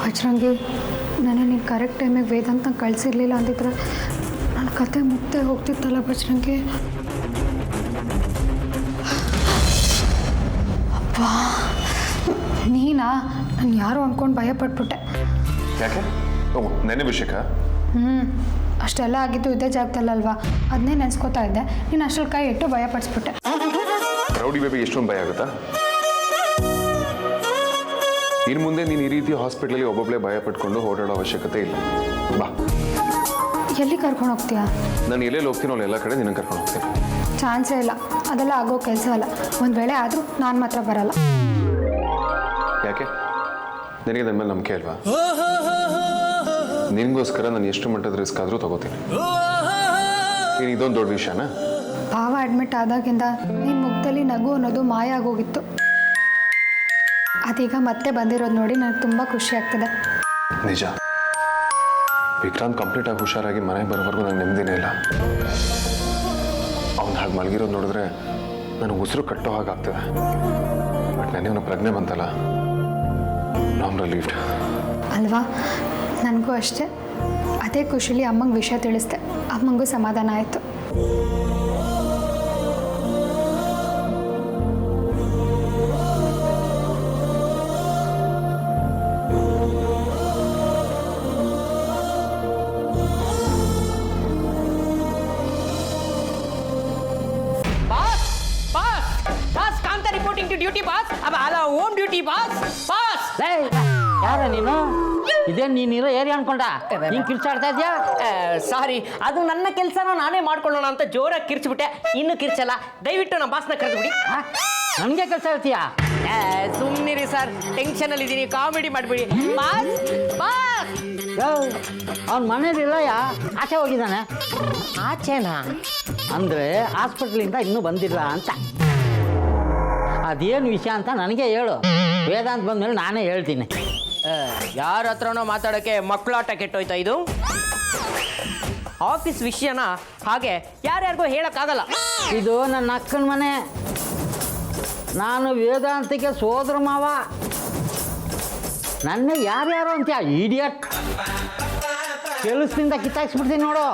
ಬಜರಂಗಿ, ನಾನು ನೀನು ಕರೆಕ್ಟ್ ಟೈಮಿಗೆ ವೇದಾಂತ ಕಳಿಸಿರ್ಲಿಲ್ಲ ಅಂದಿದ್ರೆ ನನ್ನ ಕತೆ ಮುಗ್ದೇ ಹೋಗ್ತಿತ್ತಲ್ಲ ಬಜರಂಗಿ. ಅಪ್ಪ, ನೀನಾ? ನಾನು ಯಾರು ಅಂದ್ಕೊಂಡು ಭಯಪಟ್ಬಿಟ್ಟೆ. ಯಾಕೆ? ನೆನೆ ವಿಷಯಕ್ಕ? ಅಷ್ಟೆಲ್ಲ ಆಗಿದ್ದು ಇದೇ ಜಾಗದಲ್ಲಲ್ವಾ, ಅದನ್ನೇ ನೆನೆಸ್ಕೋತಾ ಇದ್ದೆ. ನೀನು ಅಷ್ಟರಲ್ಲಿ ಕೈ ಇಟ್ಟು ಭಯಪಡಿಸ್ಬಿಟ್ಟೆ. ರೌಡಿ ಬೇಬಿ ಎಷ್ಟೊಂದು ಭಯ ಆಗುತ್ತಾ? ಇನ್ನು ಮುಂದೆ ನೀನು ಈ ರೀತಿ ಹಾಸ್ಪಿಟ್ಲಲ್ಲಿ ಒಬ್ಬೊಬ್ಬಳೇ ಭಯ ಪಟ್ಕೊಂಡು ಓಡಾಡೋ ಅವಶ್ಯಕತೆ ಇಲ್ಲ. ಬಾ. ಎಲ್ಲಿ ಕರ್ಕೊಂಡು ಹೋಗ್ತೀಯಾ? ನಾನು ಎಲ್ಲೆಲ್ಲಿ ಹೋಗ್ತೀನೋ ಎಲ್ಲ ಕಡೆ ನಿನ್ನ ಕರ್ಕೊಂಡು ಹೋಗ್ತೀನಿ. ಚಾನ್ಸೇ ಇಲ್ಲ, ಅದೆಲ್ಲ ಆಗೋ ಕೆಲಸ ಅಲ್ಲ. ಒಂದು ವೇಳೆ ಆದರೂ ನಾನು ಮಾತ್ರ ಬರಲ್ಲ. ಯಾಕೆ? ನಿನಗೆ ನನ್ನ ಮೇಲೆ ನಂಬಿಕೆ ಅಲ್ವಾ? ನಿನಗೋಸ್ಕರ ನಾನು ಎಷ್ಟು ಮಟ್ಟದ ರಿಸ್ಕ್ ಆದರೂ ತಗೋತೀನಿ. ನೀನು ಇದೊಂದು ದೊಡ್ಡ ವಿಷಯನಾ? ಭಾವ ಅಡ್ಮಿಟ್ ಆದಾಗಿಂದ ನಿನ್ನ ಮುಖದಲ್ಲಿ ನಗು ಅನ್ನೋದು ಮಾಯ ಆಗೋಗಿತ್ತು. ಅದೀಗ ಮತ್ತೆ ಬಂದಿರೋದು ನೋಡಿ ನನಗೆ ತುಂಬ ಖುಷಿ ಆಗ್ತದೆ. ನಿಜ, ವಿಕ್ರಾಂತ್ ಕಂಪ್ಲೀಟ್ ಆಗಿ ಹುಷಾರಾಗಿ ಮನೆಗೆ ಬರೋವರೆಗೂ ನಂಗೆ ನೆಮ್ಮದಿನೇ ಇಲ್ಲ. ಅವ್ನು ಹಾಗೆ ಮಲಗಿರೋದು ನೋಡಿದ್ರೆ ನನಗೆ ಉಸಿರು ಕಟ್ಟೋ ಹಾಗಾಗ್ತದೆ. ಬಟ್ ನನಗೆ ಪ್ರಜ್ಞೆ ಬಂತಲ್ಲ, ನಾಮ್ ರಿಲೀವ್ಡ್. ಅಲ್ವಾ? ನನಗೂ ಅಷ್ಟೇ. ಅದೇ ಖುಷಿಲಿ ಅಮ್ಮಂಗೆ ವಿಷಯ ತಿಳಿಸ್ದೆ. ಅಮ್ಮಂಗೂ ಸಮಾಧಾನ ಆಯಿತು. Reporting to duty boss. अब आला होम ड्यूटी बॉस. बॉस ಯಾರ ನೀನು? ಇದೇ ನೀನಿರೋ ಏರಿಯಾ ಅನ್ಕೊಂಡ ಹಿಂಗೆ ಕಿರ್ಚಾಡ್ತಾ ಇದೆಯಾ? ಸಾರಿ, ಅದು ನನ್ನ ಕೆಲಸನ ನಾನೇ ಮಾಡ್ಕೊಳ್ಳೋಣ ಅಂತ ಜೋರಾಗಿ ಕಿರ್ಚ್ಬಿಟ್ಟೆ. ಇನ್ನು ಕಿರ್ಚಲ್ಲ. ದಯವಿಟ್ಟು ನಮ್ಮ ಬಾಸ್ನ ಕರೆದ್ಬಿಡಿ. ನನಗೆ ಕೆಲಸ ಹೇಳ್ತೀಯಾ? ಸುಮ್ಮನಿರಿ ಸರ್, ಟೆನ್ಷನಲ್ಲಿ ಇದ್ದೀನಿ. ಕಾಮಿಡಿ ಮಾಡಿಬಿಡಿ. Boss boss. ಅವ್ನ ಮನೇಲಿಲ್ಲ, ಆಚೆ ಹೋಗಿದ್ದಾನೆ. ಆಚೆನಾ? ಅಂದರೆ ಹಾಸ್ಪಿಟ್ಲಿಂದ ಇನ್ನೂ ಬಂದಿಲ್ಲ ಅಂತ. ಅದೇನು ವಿಷಯ ಅಂತ ನನಗೆ ಹೇಳು. ವೇದಾಂತ ಬಂದಮೇಲೆ ನಾನೇ ಹೇಳ್ತೀನಿ. ಯಾರ ಹತ್ರನೋ ಮಾತಾಡೋಕ್ಕೆ ಮಕ್ಕಳಾಟ ಕೆಟ್ಟೋಯ್ತಾ ಇದು? ಆಫೀಸ್ ವಿಷಯನ ಹಾಗೆ ಯಾರ್ಯಾರಿಗೂ ಹೇಳೋಕ್ಕಾಗಲ್ಲ. ಇದು ನನ್ನ ಅಕ್ಕನ ಮನೆ. ನಾನು ವೇದಾಂತಿಗೆ ಸೋದರ ಮಾವ. ನನ್ನ ಯಾರ್ಯಾರು ಅಂತ ಇಡಿಯಟ್ ಕೆಲಸದಿಂದ ಕಿತ್ತಾಕ್ಸ್ಬಿಡ್ತೀನಿ ನೋಡು.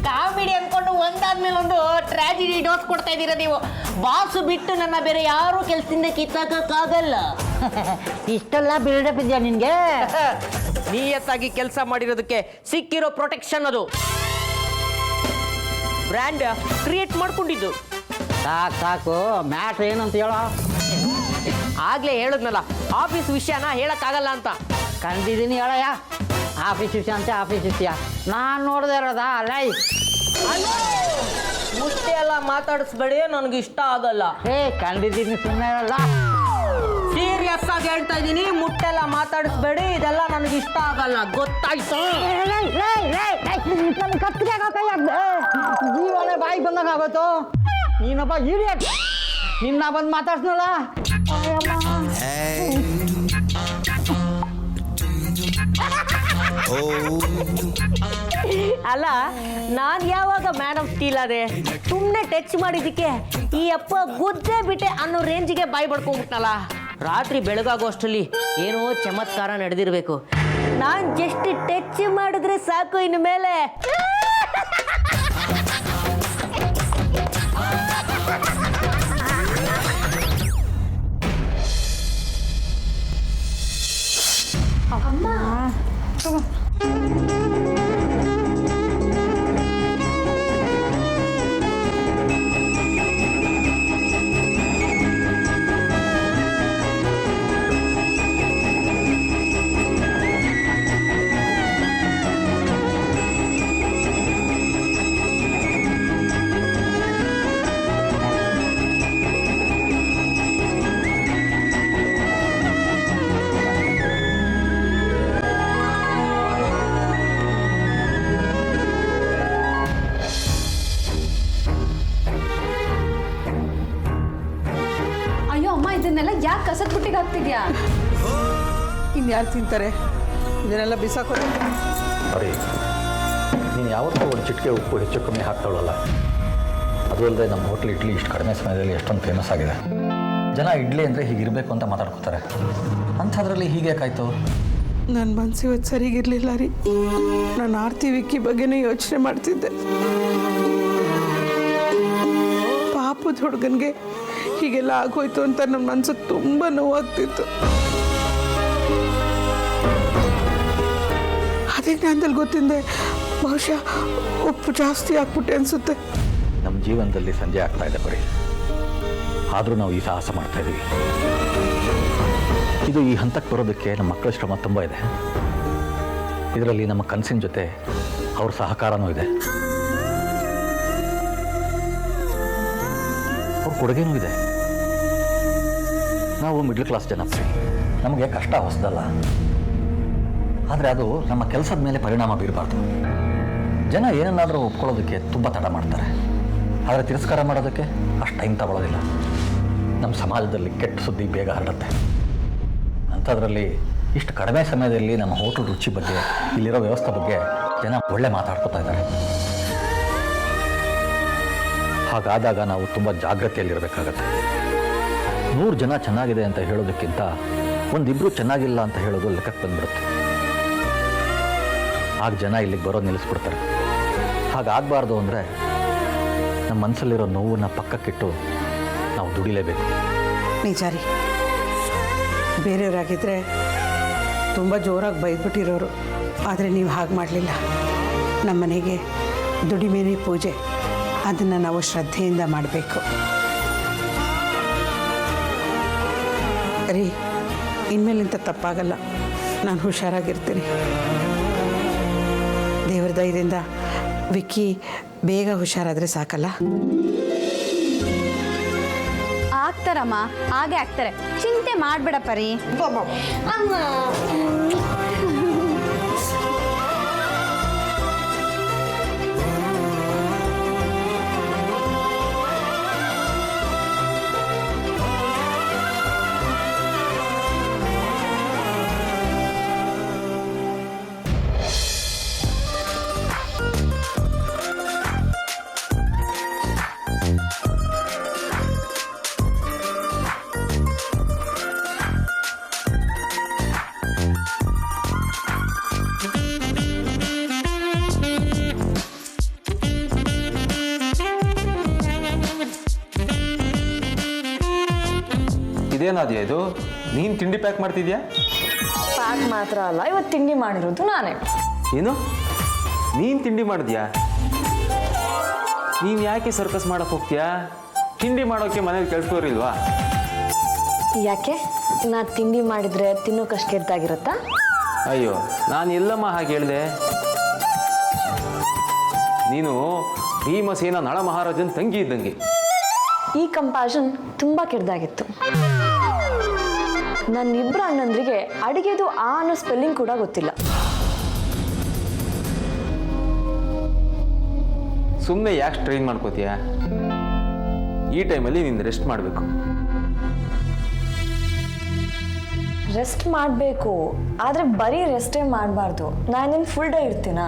ಕಾಮಿಡಿ ಅನ್ಕೊಂಡು ಒಂದಾದ್ಮೇಲೆ ಒಂದು ಟ್ರಾಜಿಡಿ ಡೋಸ್ ಕೊಡ್ತಾ ಇದ್ದೀರಾ ನೀವು. ಬಾಸು ಬಿಟ್ಟು ನನ್ನ ಬೇರೆ ಯಾರು ಕೆಲಸದಿಂದ ಕಿತ್ತಾಕಕ್ಕಾಗಲ್ಲ. ಇಷ್ಟೆಲ್ಲ ಬಿಲ್ಡಪ್ ಇದೆಯಾ ನಿನಗೆ? ನಿಯತ್ತಾಗಿ ಕೆಲಸ ಮಾಡಿರೋದಕ್ಕೆ ಸಿಕ್ಕಿರೋ ಪ್ರೊಟೆಕ್ಷನ್ ಅದು. ಬ್ರ್ಯಾಂಡ್ ಕ್ರಿಯೇಟ್ ಮಾಡ್ಕೊಂಡಿದ್ದು. ಸಾಕು ಸಾಕು, ಮ್ಯಾಟ್ರ್ ಏನು ಅಂತ ಹೇಳೋ. ಆಗ್ಲೇ ಹೇಳಿದ್ನಲ್ಲ, ಆಫೀಸ್ ವಿಷಯನ ಹೇಳಕ್ಕಾಗಲ್ಲ ಅಂತ. ಕಂಡಿದ್ದೀನಿ ಹೇಳಯ್ಯ. ಆಫೀಸ್ ವಿಷಯ ಅಂತ ಆಫೀಸ್ ವಿಷಯ ನಾನು ನೋಡದೆ ಇರೋದಾ? ಲೈಫ್ ಮುಟ್ಟೆ ಎಲ್ಲ ಮಾತಾಡಿಸ್ಬೇಡಿ, ನನಗೆ ಇಷ್ಟ ಆಗಲ್ಲ. ಕಂಡಿದ್ದೀನಿ, ಸುಮ್ಮನೆ ಇರಲ್ಲ. ಸೀರಿಯಸ್ ಆಗಿ ಹೇಳ್ತಾ ಇದ್ದೀನಿ, ಮುಟ್ಟೆಲ್ಲ ಮಾತಾಡಿಸ್ಬೇಡಿ. ಇದೆಲ್ಲ ನನಗೆ ಇಷ್ಟ ಆಗಲ್ಲ, ಗೊತ್ತಾಯ್ತು? ಜೀವನೇ ಬಾಯಿಗೆ ಬಂದಾಗ ಆಗೋಯ್ತು. ನೀನೊಬ್ಬ ಇಡಿಯಟ್. ನಿನ್ನ ಬಂದು ಮಾತಾಡ್ಸ್ನಲ್ಲ. ಅಲ್ಲ, ನಾನು ಯಾವಾಗ ಮ್ಯಾನ್ ಆಫ್ ಸ್ಟೀಲ್ ಅದೇ? ಸುಮ್ಮನೆ ಟಚ್ ಮಾಡಿದ್ದಕ್ಕೆ ಈ ಅಪ್ಪ ಗುದ್ದೆ ಬಿಟ್ಟೆ ಅನ್ನೋ ರೇಂಜಿಗೆ ಬಾಯಿ ಬಡ್ಕೊಂಡ್ಬಿಟ್ನಲ್ಲ. ರಾತ್ರಿ ಬೆಳಗಾಗೋ ಅಷ್ಟರಲ್ಲಿ ಏನೋ ಚಮತ್ಕಾರ ನಡೆದಿರಬೇಕು. ನಾನು ಜಸ್ಟ್ ಟಚ್ ಮಾಡಿದ್ರೆ ಸಾಕು, ಇನ್ನು ಮೇಲೆ ಅಮ್ಮ ಇದನ್ನೆಲ್ಲ ಯಾಕೆ ಕಸದ ಬುಟ್ಟಿಗೆ ಹಾಕ್ತಿದ್ಯಾ? ಇನ್ಯಾರು ತಿಂತಾರೆ ಇದನ್ನೆಲ್ಲ ಬಿಸಾಕೋದು? ಸರಿ, ನೀನು ಯಾವತ್ತೂ ಒಂದು ಚಿಟಿಕೆ ಉಪ್ಪು ಹೆಚ್ಚು ಕಮ್ಮಿ ಹಾಕ್ತಾಳಲ್ಲ. ಅದು ಅಲ್ಲದೆ ನಮ್ಮ ಹೋಟ್ಲ್ ಇಡ್ಲಿ ಇಷ್ಟು ಕಡಿಮೆ ಸಮಯದಲ್ಲಿ ಎಷ್ಟೊಂದು ಫೇಮಸ್ ಆಗಿದೆ. ಜನ ಇಡ್ಲಿ ಅಂದರೆ ಹೀಗಿರಬೇಕು ಅಂತ ಮಾತಾಡ್ಕೋತಾರೆ. ಅಂಥದ್ರಲ್ಲಿ ಹೀಗ್ಯಾಕಾಯ್ತು? ನನ್ನ ಮನಸ್ಸು ಇವತ್ತು ಸರಿಗಿರಲಿಲ್ಲ ರೀ. ನಾನು ಆರ್ತಿ ವಿಕ್ಕಿ ಬಗ್ಗೆನೇ ಯೋಚನೆ ಮಾಡ್ತಿದ್ದೆ. ಪಾಪದ ಹುಡುಗನಿಗೆ ಹೀಗೆಲ್ಲ ಆಗೋಯ್ತು ಅಂತ ನನ್ನ ಮನ್ಸಿಗೆ ತುಂಬ ನೋವಾಗ್ತಿತ್ತು. ಅದೇ ಜ್ಞಾನದಲ್ಲಿ ಗೊತ್ತಿಂದೆ ಬಹುಶಃ ಉಪ್ಪು ಜಾಸ್ತಿ ಆಗ್ಬಿಟ್ಟೆ ಅನಿಸುತ್ತೆ. ನಮ್ಮ ಜೀವನದಲ್ಲಿ ಸಂಜೆ ಆಗ್ತಾ ಇದೆ ಬರೀ, ಆದರೂ ನಾವು ಈ ಸಾಹಸ ಮಾಡ್ತಾ ಇದ್ದೀವಿ. ಇದು ಈ ಹಂತಕ್ಕೆ ಬರೋದಕ್ಕೆ ನಮ್ಮ ಮಕ್ಕಳ ಶ್ರಮ ತುಂಬ ಇದೆ. ಇದರಲ್ಲಿ ನಮ್ಮ ಕನಸಿನ ಜೊತೆ ಅವ್ರ ಸಹಕಾರನೂ ಇದೆ, ಅವ್ರ ಕೊಡುಗೆನೂ ಇದೆ. ನಾವು ಮಿಡ್ಲ್ ಕ್ಲಾಸ್ ಜನ, ನಮಗೆ ಕಷ್ಟ ಹೊಸದಲ್ಲ. ಆದರೆ ಅದು ನಮ್ಮ ಕೆಲಸದ ಮೇಲೆ ಪರಿಣಾಮ ಬೀರಬಾರ್ದು. ಜನ ಏನನ್ನಾದರೂ ಒಪ್ಕೊಳ್ಳೋದಕ್ಕೆ ತುಂಬ ತಡ ಮಾಡ್ತಾರೆ, ಆದರೆ ತಿರಸ್ಕಾರ ಮಾಡೋದಕ್ಕೆ ಅಷ್ಟು ಟೈಮ್ ತಗೊಳ್ಳೋದಿಲ್ಲ. ನಮ್ಮ ಸಮಾಜದಲ್ಲಿ ಕೆಟ್ಟ ಸುದ್ದಿ ಬೇಗ ಹರಡುತ್ತೆ. ಅಂಥದ್ರಲ್ಲಿ ಇಷ್ಟು ಕಡಿಮೆ ಸಮಯದಲ್ಲಿ ನಮ್ಮ ಹೋಟೆಲ್ ರುಚಿ ಬಗ್ಗೆ, ಇಲ್ಲಿರೋ ವ್ಯವಸ್ಥೆ ಬಗ್ಗೆ ಜನ ಒಳ್ಳೆ ಮಾತಾಡ್ಕೊತಾ ಇದ್ದಾರೆ. ಹಾಗಾದಾಗ ನಾವು ತುಂಬ ಜಾಗೃತಿಯಲ್ಲಿರಬೇಕಾಗತ್ತೆ. 100 ಜನ ಚೆನ್ನಾಗಿದೆ ಅಂತ ಹೇಳೋದಕ್ಕಿಂತ ಒಂದಿಬ್ಬರು ಚೆನ್ನಾಗಿಲ್ಲ ಅಂತ ಹೇಳೋದು ಲೆಕ್ಕಕ್ಕೆ ಬಂದ್ಬಿಡುತ್ತೆ. ಆಗ ಜನ ಇಲ್ಲಿಗೆ ಬರೋದು ನಿಲ್ಲಿಸ್ಬಿಡ್ತಾರೆ. ಹಾಗಾಗಬಾರ್ದು ಅಂದರೆ ನಮ್ಮ ಮನಸ್ಸಲ್ಲಿರೋ ನೋವನ್ನು ಪಕ್ಕಕ್ಕಿಟ್ಟು ನಾವು ದುಡಿಲೇಬೇಕು. ನಿಜ ರೀ. ಬೇರೆಯವರಾಗಿದ್ದರೆ ತುಂಬ ಜೋರಾಗಿ ಬೈದ್ಬಿಟ್ಟಿರೋರು. ಆದರೆ ನೀವು ಹಾಗೆ ಮಾಡಲಿಲ್ಲ. ನಮ್ಮ ಮನೆಗೆ ದುಡಿಮೆನೇ ಪೂಜೆ, ಅದನ್ನು ನಾವು ಶ್ರದ್ಧೆಯಿಂದ ಮಾಡಬೇಕು ರೀ. ಇನ್ಮೇಲಿಂತ ತಪ್ಪಾಗಲ್ಲ. ನಾನು ಹುಷಾರಾಗಿರ್ತೀನಿ. ದೇವ್ರ ದಯದಿಂದ ವಿಕ್ಕಿ ಬೇಗ ಹುಷಾರಾದರೆ ಸಾಕಲ್ಲ. ಆಗ್ತಾರಮ್ಮ, ಹಾಗೆ ಆಗ್ತಾರೆ. ಚಿಂತೆ ಮಾಡಬೇಡ ಪರಿ. ಅಮ್ಮ ಇದೇನಾದ್ಯಾ ಇದು? ನೀನು ತಿಂಡಿ ಪ್ಯಾಕ್ ಮಾಡ್ತಿದ್ಯಾ? ಪ್ಯಾಕ್ ಮಾತ್ರ ಅಲ್ಲ, ಇವತ್ತು ತಿಂಡಿ ಮಾಡಿರೋದು ನಾನೇ. ಏನು? ನೀನು ತಿಂಡಿ ಮಾಡಿದ್ಯಾ? ನೀನು ಯಾಕೆ ಸರ್ಕಸ್ ಮಾಡಕ್ಕೆ ಹೋಗ್ತೀಯಾ? ತಿಂಡಿ ಮಾಡೋಕ್ಕೆ ಮನೇಲಿ ಕೆಲಸದವ್ರಿಲ್ವಾ? ಯಾಕೆ? ನಾ ತಿಂಡಿ ಮಾಡಿದ್ರೆ ತಿನ್ನೋಕಷ್ಟು ಕೆಟ್ಟಾಗಿರುತ್ತಾ? ಅಯ್ಯೋ, ನಾನು ಎಲ್ಲಮ್ಮ ಹಾಗೆ ಹೇಳಿದೆ. ನೀನು ಭೀಮಸೇನ ನಳ ಮಹಾರಾಜನ ತಂಗಿ ಇದ್ದಂಗೆ. ಈ ಕಂಪ್ಯಾಷನ್ ತುಂಬ ಕೆಟ್ಟದಾಗಿತ್ತು. ನನ್ನಿಬ್ಬರು ಅಣ್ಣಂದ್ರಿಗೆ ಅಡುಗೆದು ಆ ಅನ್ನೋ ಸ್ಪೆಲ್ಲಿಂಗ್ ಕೂಡ ಗೊತ್ತಿಲ್ಲ. ಸುಮ್ಮನೆ ಯಾಕೆ ಸ್ಟ್ರೈನ್ ಮಾಡ್ಕೋತೀಯ? ಈ ಟೈಮಲ್ಲಿ ನೀನು ರೆಸ್ಟ್ ಮಾಡಬೇಕು. ರೆಸ್ಟ್ ಮಾಡಬೇಕು, ಆದರೆ ಬರೀ ರೆಸ್ಟೇ ಮಾಡಬಾರ್ದು. ನಾನೇನು ಫುಲ್ ಡೇ ಇರ್ತೀನಾ?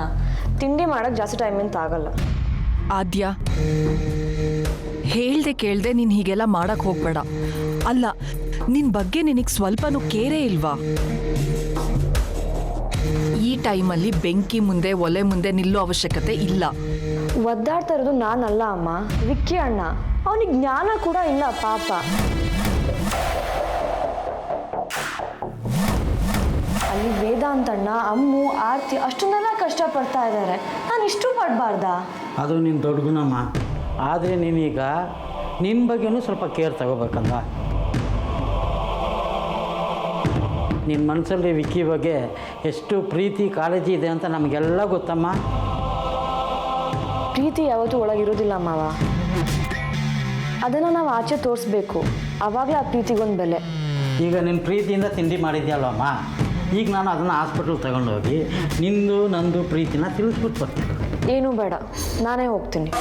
ತಿಂಡಿ ಮಾಡೋಕ್ಕೆ ಜಾಸ್ತಿ ಟೈಮ್ ಅಂತ ಆಗಲ್ಲ. ಆದ್ಯ, ಹೇಳ್ದೆ ಕೇಳ್ದೆ ನೀನು ಹೀಗೆಲ್ಲ ಮಾಡಕ್ ಹೋಗ್ಬೇಡ. ಅಲ್ಲ, ನಿನ್ ಬಗ್ಗೆ ನಿನಗೆ ಸ್ವಲ್ಪನೂ ಕೇರೇ ಇಲ್ವಾ? ಈ ಟೈಮಲ್ಲಿ ಬೆಂಕಿ ಮುಂದೆ ಒಲೆ ಮುಂದೆ ನಿಲ್ಲೋ ಅವಶ್ಯಕತೆ ಇಲ್ಲ. ಒದ್ದಾಡ್ತಾ ಇರೋದು ನಾನಲ್ಲ ಅಮ್ಮ, ವಿಕ್ಕಿ ಅಣ್ಣ. ಅವನಿಗೆ ಜ್ಞಾನ ಕೂಡ ಇಲ್ಲ ಪಾಪ. ಅಲ್ಲಿ ವೇದಾಂತಣ್ಣ, ಅಮ್ಮು, ಆರ್ತಿ ಅಷ್ಟನ್ನೆಲ್ಲ ಕಷ್ಟಪಡ್ತಾ ಇದ್ದಾರೆ. ನಾನು ಇಷ್ಟು ಪಡಬಾರ್ದಾ? ಅದು ನಿನ್ನ ದೊಡ್ಡ ಗುಣಮ್ಮ. ಆದರೆ ನೀನೀಗ ನಿನ್ನ ಬಗ್ಗೆನೂ ಸ್ವಲ್ಪ ಕೇರ್ ತಗೋಬೇಕಂದ. ನಿನ್ನ ಮನಸ್ಸಲ್ಲಿ ವಿಕ್ಕಿ ಬಗ್ಗೆ ಎಷ್ಟು ಪ್ರೀತಿ ಕಾಳಜಿ ಇದೆ ಅಂತ ನಮಗೆಲ್ಲ ಗೊತ್ತಮ್ಮ. ಪ್ರೀತಿ ಯಾವತ್ತೂ ಒಳಗಿರೋದಿಲ್ಲ ಮಾವ. ಅದನ್ನು ನಾವು ಆಚೆ ತೋರಿಸ್ಬೇಕು. ಆವಾಗಲೇ ಆ ಪ್ರೀತಿಗೊಂದು ಬೆಲೆ. ಈಗ ನಿನ್ನ ಪ್ರೀತಿಯಿಂದ ತಿಂಡಿ ಮಾಡಿದ್ಯಲ್ವಮ್ಮ, ಈಗ ನಾನು ಅದನ್ನು ಹಾಸ್ಪಿಟ್ಲ್ ತಗೊಂಡೋಗಿ ನಿಂದು ನಂದು ಪ್ರೀತಿನ ತಿಳಿಸ್ಬಿಟ್ಟು ಬರ್ತೀನಿ. ಏನೂ ಬೇಡ, ನಾನೇ ಹೋಗ್ತೀನಿ.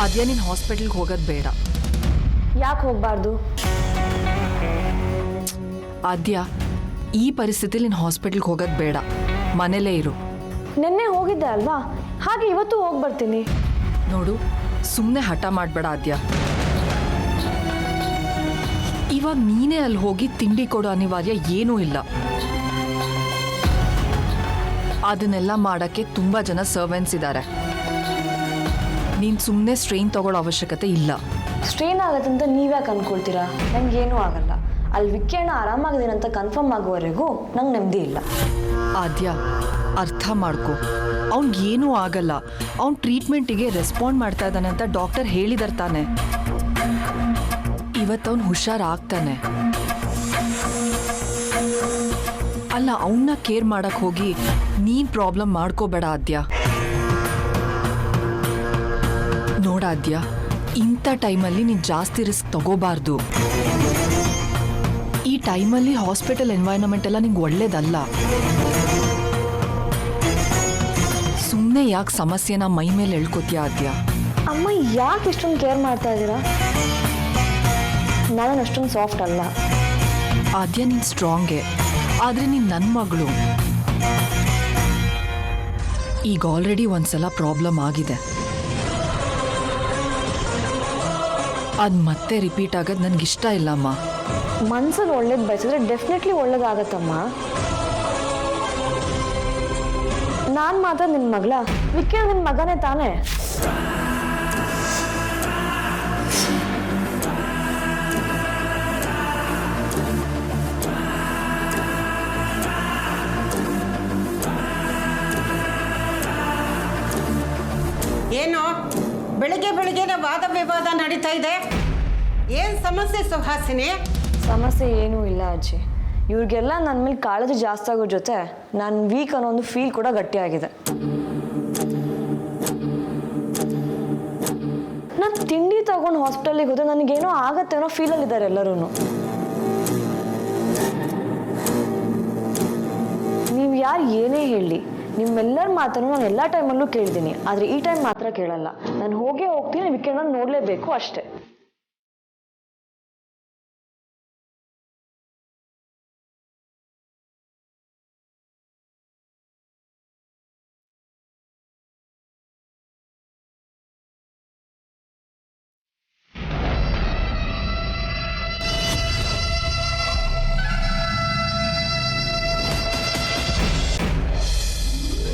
ಆದ್ಯ ನೀನು ಹಾಸ್ಪಿಟಲ್ಗೆ ಹೋಗೋದು ಬೇಡ. ಯಾಕೆ ಹೋಗಬಾರ್ದು? ಆದ್ಯ, ಈ ಪರಿಸ್ಥಿತಿಲಿ ನೀನು ಹಾಸ್ಪಿಟಲ್ಗೆ ಹೋಗೋದು ಬೇಡ, ಮನೇಲೇ ಇರು. ನಿನ್ನೆ ಹೋಗಿದ್ದೆ ಅಲ್ವಾ, ಹಾಗೆ ಇವತ್ತು ಹೋಗಿ ಬರ್ತೀನಿ. ನೋಡು, ಸುಮ್ಮನೆ ಹಠ ಮಾಡಬೇಡ ಆದ್ಯ. ಇವಾಗ ನೀನೇ ಅಲ್ಲಿ ಹೋಗಿ ತಿಂಡಿ ಕೊಡೋ ಅನಿವಾರ್ಯ ಏನೂ ಇಲ್ಲ. ಅದನ್ನೆಲ್ಲ ಮಾಡೋಕ್ಕೆ ತುಂಬ ಜನ ಸರ್ವೆಂಟ್ಸ್ ಇದ್ದಾರೆ. ನೀನು ಸುಮ್ಮನೆ ಸ್ಟ್ರೈನ್ ತಗೊಳ್ಳೋ ಅವಶ್ಯಕತೆ ಇಲ್ಲ. ಸ್ಟ್ರೈನ್ ಆಗತ್ತೆ ಅಂತ ನೀವ್ಯಾಕೆ ಅನ್ಕೊಳ್ತೀರಾ? ನಂಗೇನೂ ಆಗಲ್ಲ. ಅಲ್ಲಿ ವಿಕ್ಕಣ್ಣ ಆರಾಮಾಗಿದ್ದೀನಿ ಅಂತ ಕನ್ಫರ್ಮ್ ಆಗೋವರೆಗೂ ನಂಗೆ ನೆಮ್ಮದಿ ಇಲ್ಲ. ಆದ್ಯ, ಅರ್ಥ ಮಾಡ್ಕೊ, ಅವ್ನಿಗೇನೂ ಆಗಲ್ಲ. ಅವ್ನು ಟ್ರೀಟ್ಮೆಂಟಿಗೆ ರೆಸ್ಪಾಂಡ್ ಮಾಡ್ತಾ ಇದ್ದಾನೆ ಅಂತ ಡಾಕ್ಟರ್ ಹೇಳಿದಾರೆ ತಾನೆ. ಇವತ್ತು ಅವ್ನು ಹುಷಾರಾಗ್ತಾನೆ. ಅಲ್ಲ, ಅವನ್ನ ಕೇರ್ ಮಾಡಕ್ಕೆ ಹೋಗಿ ನೀನು ಪ್ರಾಬ್ಲಮ್ ಮಾಡ್ಕೋಬೇಡ ಆದ್ಯ. ನೋಡಾದ್ಯ, ಇಂಥ ಟೈಮಲ್ಲಿ ನೀನು ಜಾಸ್ತಿ ರಿಸ್ಕ್ ತಗೋಬಾರ್ದು. ಈ ಟೈಮಲ್ಲಿ ಹಾಸ್ಪಿಟಲ್ ಎನ್ವೈರನ್ಮೆಂಟ್ ಎಲ್ಲ ನಿಂಗೆ ಒಳ್ಳೇದಲ್ಲ. ಸುಮ್ಮನೆ ಯಾಕೆ ಸಮಸ್ಯೆನ ಮೈ ಮೇಲೆ ಎಳ್ಕೊತೀಯ ಆದ್ಯ? ಅಮ್ಮ, ಯಾಕೆ ಇಷ್ಟೊಂದು ಕೇರ್ ಮಾಡ್ತಾ ಇದ್ದೀರಾ? ನಾನು ಅಷ್ಟೊಂದು ಸಾಫ್ಟ್ ಅಲ್ಲ. ಆದ್ಯ, ನೀನು ಸ್ಟ್ರಾಂಗೇ, ಆದರೆ ನೀನು ನನ್ನ ಮಗಳು. ಈಗ ಆಲ್ರೆಡಿ ಒಂದ್ಸಲ ಪ್ರಾಬ್ಲಮ್ ಆಗಿದೆ. ಅದು ಮತ್ತೆ ರಿಪೀಟ್ ಆಗೋದು ನನಗಿಷ್ಟ ಇಲ್ಲಮ್ಮ. ಮನ್ಸಲ್ಲಿ ಒಳ್ಳೇದು ಬಯಸಿದ್ರೆ ಡೆಫಿನೆಟ್ಲಿ ಒಳ್ಳೇದಾಗತ್ತಮ್ಮ. ನಾನು ಮಾತ್ರ ನಿನ್ನ ಮಗಳ, ವಿಕ್ಕಣ್ಣ ನಿನ್ನ ಮಗನೇ ತಾನೇ. ಏನು ಬೆಳಿಗ್ಗೆ ಬೆಳಿಗ್ಗೆನೇ ವಾದ ವಿವಾದ ನಡೀತಾ ಇದೆ? ಏನು ಸಮಸ್ಯೆ ಸುಹಾಸಿನಿ? ಸಮಸ್ಯೆ ಏನೂ ಇಲ್ಲ ಅಜ್ಜಿ. ಇವ್ರಿಗೆಲ್ಲ ನನ್ನ ಮೇಲೆ ಕಾಳಜಿ ಜಾಸ್ತಿ ಆಗೋ ಜೊತೆ ನಾನು ವೀಕ್ ಅನ್ನೋ ಒಂದು ಫೀಲ್ ಕೂಡ ಗಟ್ಟಿಯಾಗಿದೆ. ನಾನು ತಿಂಡಿ ತಗೊಂಡು ಹಾಸ್ಪಿಟಲಿಗೆ ಹೋದ್ರೆ ನನಗೇನೋ ಆಗತ್ತೆ ಅನ್ನೋ ಫೀಲಲ್ಲಿದ್ದಾರೆ ಎಲ್ಲರೂ. ನೀವು ಯಾರು ಏನೇ ಹೇಳಿ, ನಿಮ್ಮೆಲ್ಲರ ಮಾತನ್ನು ನಾನು ಎಲ್ಲ ಟೈಮಲ್ಲೂ ಕೇಳಿದ್ದೀನಿ, ಆದರೆ ಈ ಟೈಮ್ ಮಾತ್ರ ಕೇಳಲ್ಲ. ನಾನು ಹೋಗೇ ಹೋಗ್ತೀನಿ, ವಿಕೆಂಡ್ ನೋಡಲೇಬೇಕು ಅಷ್ಟೇ.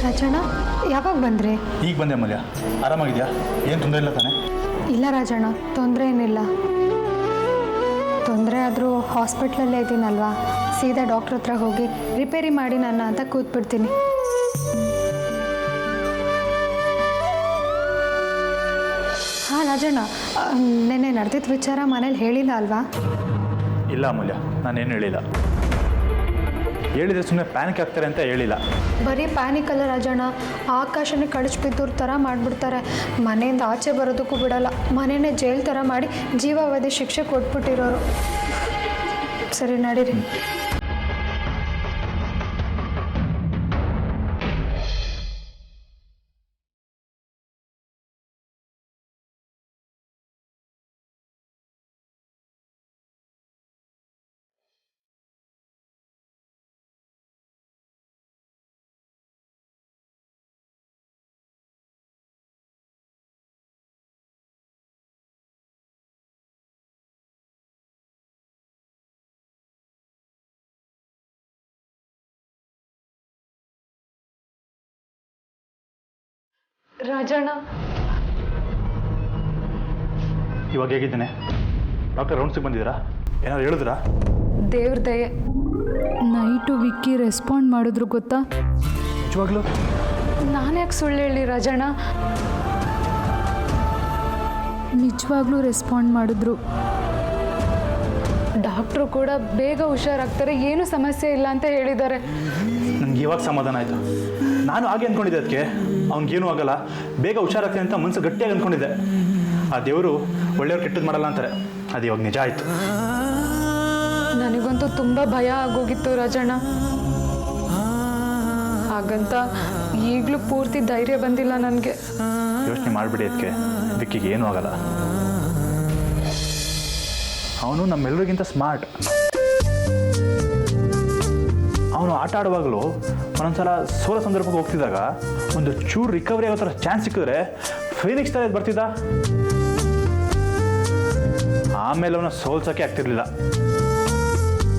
ರಾಜಣ್ಣ, ಯಾವಾಗ ಬಂದ್ರಿ? ಈಗ ಬಂದೆ ಅಮೂಲ್ಯ. ಆರಾಮಾಗಿದೆಯಾ? ಏನು ತೊಂದರೆ ಇಲ್ಲ ತಾನೆ? ಇಲ್ಲ ರಾಜಣ್ಣ, ತೊಂದರೆ ಏನಿಲ್ಲ. ತೊಂದರೆ ಆದರೂ ಹಾಸ್ಪಿಟ್ಲಲ್ಲೇ ಇದ್ದೀನಲ್ವಾ, ಸೀದಾ ಡಾಕ್ಟ್ರ್ ಹತ್ರ ಹೋಗಿ ರಿಪೇರಿ ಮಾಡಿ ನನ್ನ ಅಂತ ಕೂತ್ಬಿಡ್ತೀನಿ. ಹಾಂ ರಾಜಣ್ಣ, ನೆನ್ನೆ ನಡೆದಿದ್ದ ವಿಚಾರ ಮನೇಲಿ ಹೇಳಿಲ್ಲ ಅಲ್ವಾ? ಇಲ್ಲ ಅಮೂಲ್ಯ, ನಾನೇನು ಹೇಳಿಲ್ಲ. ಹೇಳಿದರೆ ಸುಮ್ಮನೆ ಪ್ಯಾನಿಕ್ ಆಗ್ತಾರೆ ಅಂತ ಹೇಳಿಲ್ಲ. ಬರೀ ಪ್ಯಾನಿಕ್ ಅಲ್ಲ ರಾಜಣ್ಣ, ಆಕಾಶನೇ ಕಳಿಸಿ ಬಿದ್ದೋರ್ ಥರ ಮಾಡಿಬಿಡ್ತಾರೆ. ಮನೆಯಿಂದ ಆಚೆ ಬರೋದಕ್ಕೂ ಬಿಡಲ್ಲ. ಮನೆಯೇ ಜೈಲ್ ಥರ ಮಾಡಿ ಜೀವಾವಧಿ ಶಿಕ್ಷೆ ಕೊಟ್ಬಿಟ್ಟಿರೋರು. ಸರಿ, ನಡೀರಿ. ರಾಜಣ್ಣ, ಇವಾಗ ಹೇಗಿದ್ದೇನೆ? ಡಾಕ್ಟರ್ ರೌಂಡ್ಸಿಗೆ ಬಂದಿದ್ದೀರಾ? ಏನಾದ್ರು ಹೇಳಿದ್ರಾ? ದೇವ್ರ ದಯೆ, ನೈಟು ವಿಕ್ಕಿ ರೆಸ್ಪಾಂಡ್ ಮಾಡಿದ್ರು ಗೊತ್ತಾ? ನಿಜವಾಗ್ಲೂ? ನಾನು ಯಾಕೆ ಸುಳ್ಳು ಹೇಳಿ ರಾಜಣ್ಣ, ನಿಜವಾಗ್ಲೂ ರೆಸ್ಪಾಂಡ್ ಮಾಡಿದ್ರು. ಡಾಕ್ಟ್ರು ಕೂಡ ಬೇಗ ಹುಷಾರಾಗ್ತಾರೆ, ಏನೂ ಸಮಸ್ಯೆ ಇಲ್ಲ ಅಂತ ಹೇಳಿದ್ದಾರೆ. ನನಗೆ ಇವಾಗ ಸಮಾಧಾನ ಆಯಿತು. ನಾನು ಹಾಗೆ ಅಂದ್ಕೊಂಡಿದ್ದೆ, ಅದಕ್ಕೆ ಅವ್ನಿಗೇನೂ ಆಗಲ್ಲ, ಬೇಗ ಹುಷಾರಾಗ್ತೀನಿ ಅಂತ ಮನಸ್ಸು ಗಟ್ಟಿಯಾಗಿ ಅಂದ್ಕೊಂಡಿದ್ದೆ. ಆ ದೇವರು ಒಳ್ಳೆಯವ್ರು ಕೆಟ್ಟದ್ದು ಮಾಡಲ್ಲ ಅಂತಾರೆ, ಅದು ಇವಾಗ ನಿಜ ಆಯಿತು. ನನಗಂತೂ ತುಂಬ ಭಯ ಆಗೋಗಿತ್ತು ರಾಜಣ್ಣ. ಹಾಗಂತ ಈಗಲೂ ಪೂರ್ತಿ ಧೈರ್ಯ ಬಂದಿಲ್ಲ ನನಗೆ. ಯೋಚನೆ ಮಾಡಿಬಿಡಿ ಅದಕ್ಕೆ, ವಿಕ್ಕಿಗೆ ಏನೂ ಆಗಲ್ಲ. ಅವನು ನಮ್ಮೆಲ್ಲರಿಗಿಂತ ಸ್ಮಾರ್ಟ್. ಅವನು ಆಟ ಆಡುವಾಗಲೂ ಒಂದೊಂದ್ಸಲ ಸೋಲೋ ಸಂದರ್ಭಕ್ಕೆ ಹೋಗ್ತಿದ್ದಾಗ ಒಂದು ಚೂರು ರಿಕವರಿ ಆಗೋ ಥರ ಚಾನ್ಸ್ ಸಿಕ್ಕಿದ್ರೆ ಫೀನಿಕ್ಸ್ ಥರ ಬರ್ತಿದ್ದ. ಆಮೇಲೆ ಅವನ ಸೋಲ್ಸೋಕ್ಕೆ ಆಗ್ತಿರ್ಲಿಲ್ಲ.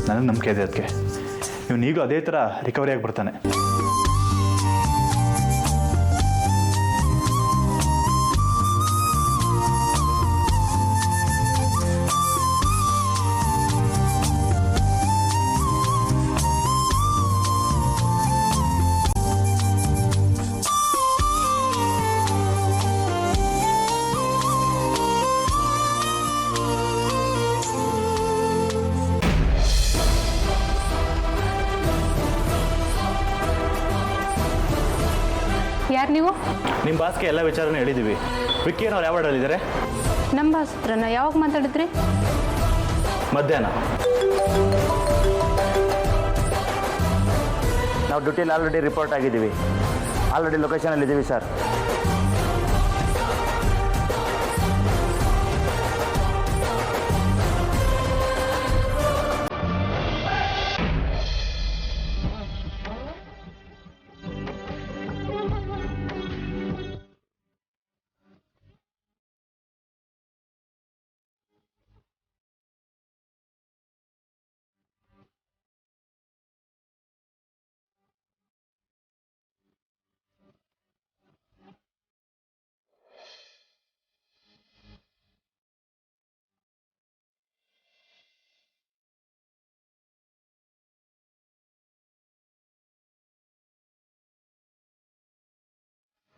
ನನಗೆ ನಂಬಿಕೆ ಇದೆ ಅದಕ್ಕೆ. ಇವನೀಗ ಅದೇ ಥರ ರಿಕವರಿ ಆಗಿ ಬರ್ತಾನೆ. ಯಾರು ನೀವು? ನಿಮ್ಮ ಬಾಸ್ಗೆ ಎಲ್ಲ ವಿಚಾರನೂ ಹೇಳಿದ್ದೀವಿ. ವಿಕ್ಕಿ ಅವ್ರು ಯಾವ ವಾರ್ಡಲ್ಲಿದ್ದಾರೆ? ನಮ್ಮ ಬಾಸ್ ಹತ್ರನ ಯಾವಾಗ ಮಾತಾಡಿದ್ರಿ? ಮಧ್ಯಾಹ್ನ. ನಾವು ಡ್ಯೂಟಿಯಲ್ಲಿ ಆಲ್ರೆಡಿ ರಿಪೋರ್ಟ್ ಆಗಿದ್ದೀವಿ. ಆಲ್ರೆಡಿ ಲೊಕೇಶನಲ್ಲಿದ್ದೀವಿ ಸರ್.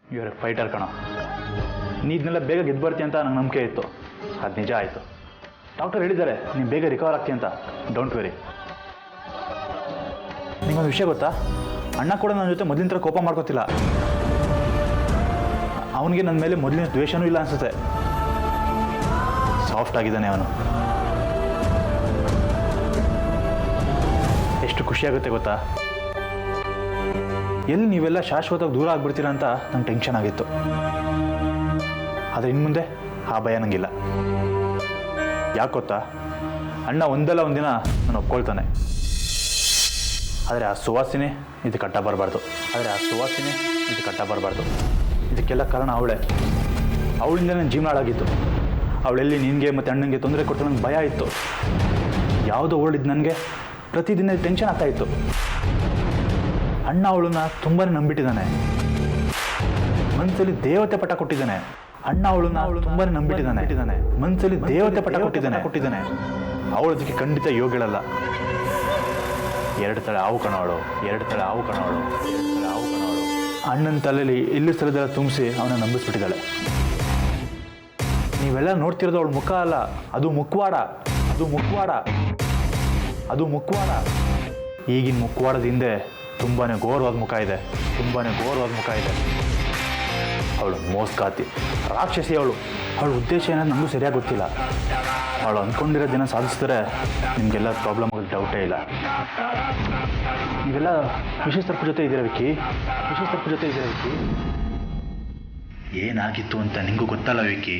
ಇವರ ಫೈಟರ್ ಕಣ. ನೀ ಇದನ್ನೆಲ್ಲ ಬೇಗ ಗೆದ್ದು ಬರ್ತೀಯ ಅಂತ ನಂಗೆ ನಂಬಿಕೆ ಇತ್ತು. ಅದು ನಿಜ ಆಯಿತು. ಡಾಕ್ಟರ್ ಹೇಳಿದ್ದಾರೆ ನೀನು ಬೇಗ ರಿಕವರ್ ಆಗ್ತೀಯ ಅಂತ. Don't very. ನಿಮಗೊಂದು ವಿಷಯ ಗೊತ್ತಾ? ಅಣ್ಣ ಕೂಡ ನನ್ನ ಜೊತೆ ಮೊದಲಿನ ಥರ ಕೋಪ ಮಾಡ್ಕೋತಿಲ್ಲ. ಅವನಿಗೆ ನನ್ನ ಮೇಲೆ ಮೊದಲಿನ ದ್ವೇಷನೂ ಇಲ್ಲ ಅನಿಸುತ್ತೆ. ಸಾಫ್ಟ್ ಆಗಿದ್ದಾನೆ ಅವನು. ಎಷ್ಟು ಖುಷಿಯಾಗುತ್ತೆ ಗೊತ್ತಾ? ಎಲ್ಲಿ ನೀವೆಲ್ಲ ಶಾಶ್ವತವಾಗಿ ದೂರ ಆಗ್ಬಿಡ್ತೀರಾ ಅಂತ ನಂಗೆ ಟೆನ್ಷನ್ ಆಗಿತ್ತು. ಆದರೆ ಇನ್ನು ಮುಂದೆ ಆ ಭಯ ನನಗಿಲ್ಲ. ಯಾಕೆ ಗೊತ್ತಾ? ಅಣ್ಣ ಒಂದಲ್ಲ ಒಂದಿನ ನಾನು ಒಪ್ಕೊಳ್ತಾನೆ. ಆದರೆ ಆ ಸುವಾಸಿನಿ ಇದು ಕಟ್ಟ ಬರಬಾರ್ದು. ಇದಕ್ಕೆಲ್ಲ ಕಾರಣ ಅವಳೇ. ಅವಳಿಂದ ನನ್ನ ಜೀವನ ಹಾಳಾಗಿತ್ತು. ಅವಳೆಲ್ಲಿ ನಿನಗೆ ಮತ್ತು ಅಣ್ಣನಿಗೆ ತೊಂದರೆ ಕೊಟ್ಟು ನನಗೆ ಭಯ ಇತ್ತು. ಯಾವುದೋ ಓಡಿದ್ದು ನನಗೆ ಪ್ರತಿದಿನ ಟೆನ್ಷನ್ ಆಗ್ತಾಯಿತ್ತು. ಅಣ್ಣ ಅವಳನ್ನ ತುಂಬಾ ನಂಬಿಟ್ಟಿದ್ದಾನೆ. ಮನಸ್ಸಲ್ಲಿ ದೇವತೆ ಪಟ ಕೊಟ್ಟಿದ್ದಾನೆ. ಮನಸ್ಸಲ್ಲಿ ದೇವತೆ ಪಟ ಕೊಟ್ಟಿದ್ದಾನೆ. ಅವಳು ಅದಕ್ಕೆ ಖಂಡಿತ ಯೋಗ್ಯಳಲ್ಲ. 2 ತಲೆ ಹಾವು ಕಣವಳು. ಅಣ್ಣನ ತಲೆಯಲ್ಲಿ ಇಲ್ಲಿ ಸ್ಥಳದೆಲ್ಲ ತುಂಬಿಸಿ ಅವನ ನಂಬಿಸ್ಬಿಟ್ಟಿದ್ದಾಳೆ. ನೀವೆಲ್ಲ ನೋಡ್ತಿರೋದು ಅವಳ ಮುಖ ಅಲ್ಲ, ಅದು ಮುಖವಾಡ. ಈಗಿನ ಮುಖವಾಡದ ಹಿಂದೆ ತುಂಬಾ ಘೋರವಾದ ಮುಖ ಇದೆ. ಅವಳು ಮೋಸ್ಕಾತಿ, ರಾಕ್ಷಸಿ. ಅವಳ ಉದ್ದೇಶ ಏನಂತ ನಮಗೂ ಸರಿಯಾಗಿ ಗೊತ್ತಿಲ್ಲ. ಅವಳು ಅಂದ್ಕೊಂಡಿರೋ ದಿನ ಸಾಧಿಸಿದ್ರೆ ನಿಮಗೆಲ್ಲ ಪ್ರಾಬ್ಲಮ್ ಆಗೋದು ಡೌಟೇ ಇಲ್ಲ. ನೀವೆಲ್ಲ ವಿಶೇಷರ್ಪ ಜೊತೆ ಇದ್ದೀರಾ ವಿಕ್ಕಿ? ಏನಾಗಿತ್ತು ಅಂತ ನಿಮಗೂ ಗೊತ್ತಲ್ಲ ವಿಕ್ಕಿ?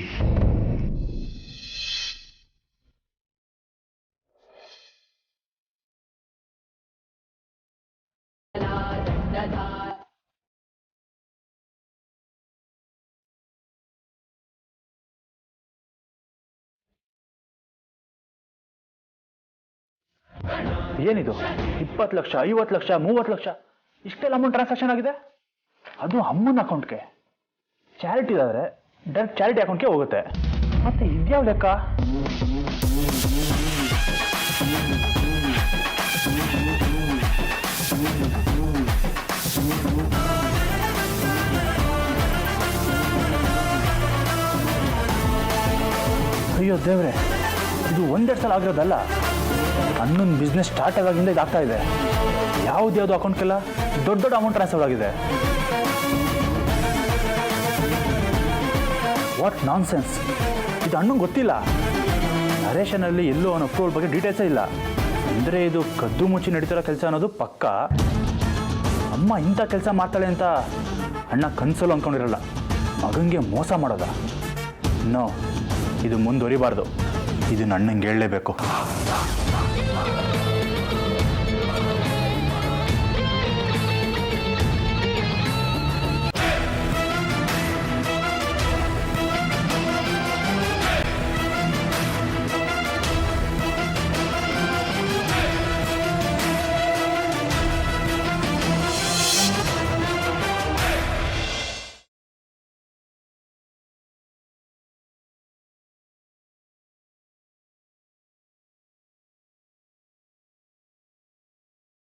ಏನಿದು 20 ಲಕ್ಷ, 50 ಲಕ್ಷ, 30 ಲಕ್ಷ ಇಷ್ಟೆಲ್ಲ ಅಮೌಂಟ್ ಟ್ರಾನ್ಸಾಕ್ಷನ್ ಆಗಿದೆ? ಅದು ಅಮ್ಮನ ಅಕೌಂಟ್ಗೆ. ಚಾರಿಟಿ ಆದರೆ ಡೈರೆಕ್ಟ್ ಚಾರಿಟಿ ಅಕೌಂಟ್ಗೆ ಹೋಗುತ್ತೆ. ಮತ್ತೆ ಇದ್ಯಾವ ಲೆಕ್ಕ? ಅಯ್ಯೋ ದೇವ್ರೆ, ಇದು 1-2 ಸಲ ಆಗಿರೋದಲ್ಲ. ಅಣ್ಣನ ಬಿಸ್ನೆಸ್ ಸ್ಟಾರ್ಟ್ ಆದಾಗಿಂದ ಇದಾಗ್ತಾ ಇದೆ. ಯಾವ್ದು ಅಕೌಂಟ್ಗೆಲ್ಲ ದೊಡ್ಡ ಅಮೌಂಟ್ ಟ್ರಾನ್ಸ್ಫರ್ ಆಗಿದೆ. What nonsense! ಇದು ಅಣ್ಣಂಗೆ ಗೊತ್ತಿಲ್ಲ. ನರೇಶನಲ್ಲಿ ಎಲ್ಲೂ ಅವನ ಅಪ್ರೂವಲ್ ಬಗ್ಗೆ ಡೀಟೇಲ್ಸೇ ಇಲ್ಲ. ಅಂದರೆ ಇದು ಕದ್ದು ಮುಚ್ಚಿ ನಡೀತಿರೋ ಕೆಲಸ ಅನ್ನೋದು ಪಕ್ಕ. ಅಮ್ಮ ಇಂಥ ಕೆಲಸ ಮಾಡ್ತಾಳೆ ಅಂತ ಅಣ್ಣ ಕನಸಲು ಅಂದ್ಕೊಂಡಿರಲ್ಲ. ಮಗನಿಗೆ ಮೋಸ ಮಾಡೋದ? ನೋ, ಇದು ಮುಂದುವರಿಬಾರ್ದು. ಇದು ಅಣ್ಣಂಗೆ ಹೇಳಲೇಬೇಕು.